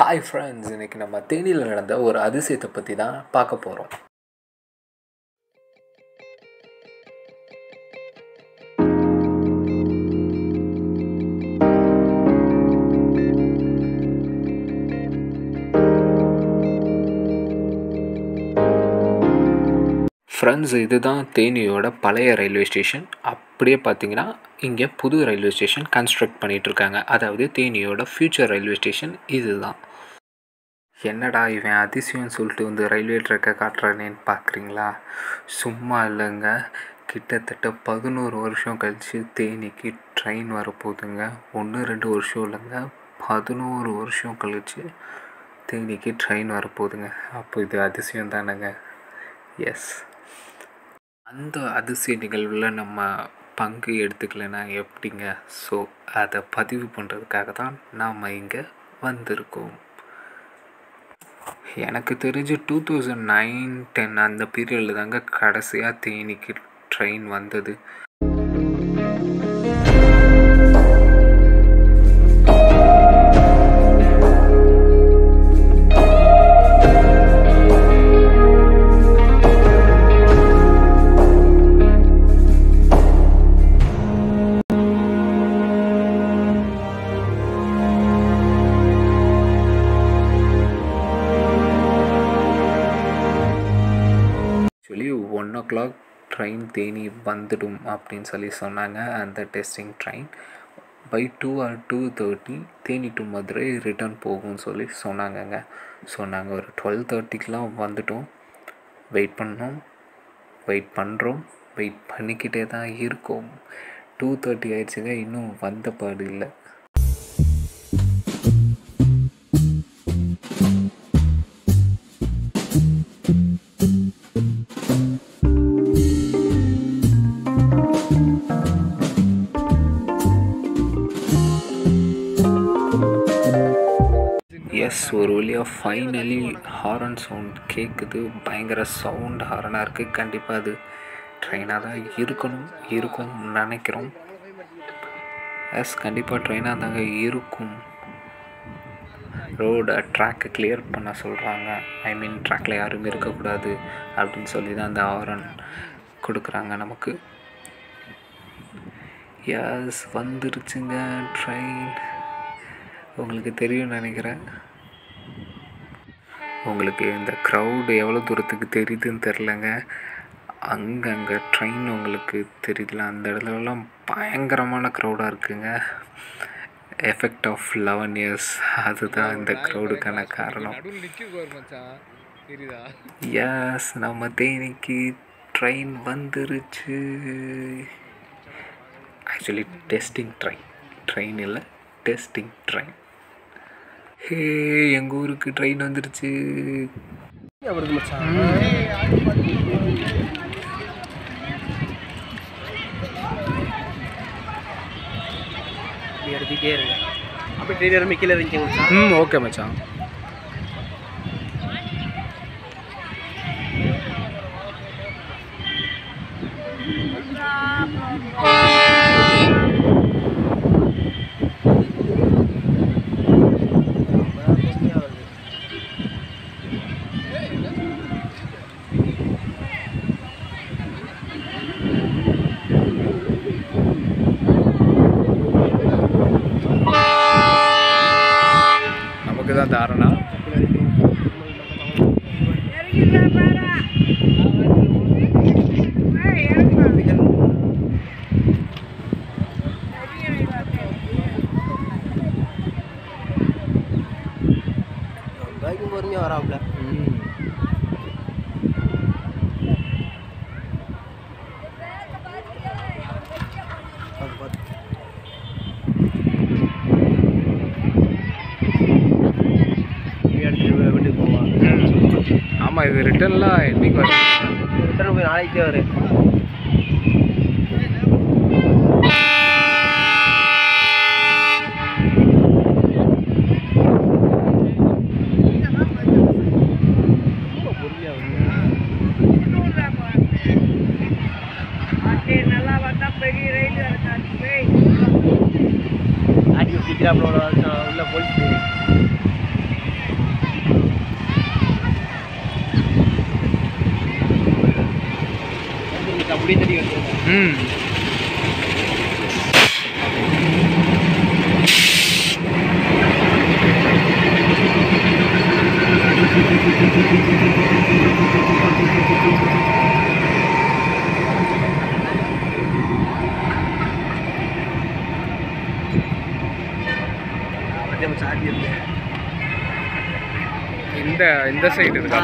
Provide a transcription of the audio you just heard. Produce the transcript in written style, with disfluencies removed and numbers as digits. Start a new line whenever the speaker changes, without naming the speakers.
Hi friends, இன்றைக்கி நம்ம தேனியில் நடந்த ஒரு அதிசயத்தை பற்றி தான் பார்க்க போகிறோம். ஃப்ரெண்ட்ஸ், இதுதான் தேனியோட பழைய ரயில்வே ஸ்டேஷன். அப்படியே பார்த்தீங்கன்னா இங்கே புது ரயில்வே ஸ்டேஷன் கன்ஸ்ட்ரக்ட் பண்ணிகிட்ருக்காங்க. அதாவது தேனியோட ஃப்யூச்சர் ரயில்வே ஸ்டேஷன் இது தான். என்னடா இவன் அதிசயம்னு சொல்லிட்டு வந்து ரயில்வே ட்ராக்கை காட்டுறானேன்னு பார்க்குறீங்களா? சும்மா இல்லைங்க, கிட்டத்தட்ட 11 வருஷம் கழித்து தேனிக்கு ட்ரெயின் வரப்போகுதுங்க. 1-2 வருஷம் இல்லைங்க, 11 வருஷம் கழித்து தேனிக்கு ட்ரெயின் வரப்போகுதுங்க. அப்போ இது அதிசயம் தானேங்க? எஸ், அந்த அதிசய நிகழ்வில் நம்ம பங்கு எடுத்துக்கலைன்னா எப்படிங்க? ஸோ அதை பதிவு பண்ணுறதுக்காக தான் நாம் இங்கே வந்திருக்கோம். எனக்கு தெரிஞ்சு 2009-10 அந்த பீரியடில் தாங்க கடைசியாக தேனிக்கு ட்ரெயின் வந்தது. ஆக்சுவலி 1 o'clock ட்ரெயின் தேனி வந்துடும் அப்படின்னு சொல்லி சொன்னாங்க. அந்த testing train by 2 or 2:30 Theni to Madurai return போகும்னு சொல்லி சொன்னாங்கங்க. ஸோ நாங்கள் ஒரு 12:30க்கெலாம் வந்துட்டோம். வெயிட் பண்ணுறோம், வெயிட் பண்ணிக்கிட்டே தான் இருக்கோம். 2:30 ஆயிடுச்சுங்க, இன்னும் வந்த பாடு இல்லை. எஸ், ஒரு வழியாக ஃபைனலி ஹாரன் சவுண்ட் கேட்குது. பயங்கர சவுண்ட் ஹாரனாக இருக்குது. கண்டிப்பாக அது ட்ரெயினாக தான் இருக்கும் நினைக்கிறோம். எஸ், கண்டிப்பாக ட்ரெயினாக தாங்க இருக்கும். ரோடை ட்ராக்கை கிளியர் பண்ண சொல்கிறாங்க. ஐ மீன் ட்ராக்கில் யாரும் இருக்கக்கூடாது அப்படின்னு சொல்லி தான் அந்த ஹாரன் கொடுக்குறாங்க நமக்கு. எஸ், வந்துருச்சுங்க ட்ரெயின். உங்களுக்கு தெரியும்னு நினைக்கிறேன். உங்களுக்கு இந்த க்ரௌடு எவ்வளோ தூரத்துக்கு தெரியுதுன்னு தெரிலங்க. அங்கங்கே ட்ரெயின் உங்களுக்கு தெரியல. அந்த இடத்துலலாம் பயங்கரமான க்ரௌடாக இருக்குங்க. எஃபெக்ட் ஆஃப் 11 years, அதுதான் இந்த க்ரௌடுக்கான காரணம். எஸ், நம்ம தேனிக்கு ட்ரெயின் வந்துருச்சு. ஆக்சுவலி டெஸ்டிங் ட்ரெயின் இல்லை, டெஸ்டிங் ட்ரெயின். ஹே, எங்கள் ஊருக்கு ட்ரெயின் வந்துருச்சு.
எடுத்துக்கிட்டே இருங்க. அப்படி ட்ரெயின் கீழே இறங்கிங்க.
ஓகே மச்சான். நமக்கு தான் தாரணா.
பைக்கும் பொறுமையாக வராப்புல. வீட்டுக்கு போவான்.
ஆமாம், இது ரிட்டர்ன்லாம் என்றைக்கு வரும்?
ரிட்டர்ன் போய் நாளைக்கே வரும். அடிக்க பிடிக்கிறாப்புல உள்ள போலீஸ்
ம்
சார்ஜ் இருக்கு
இந்த சைடு இருக்கா?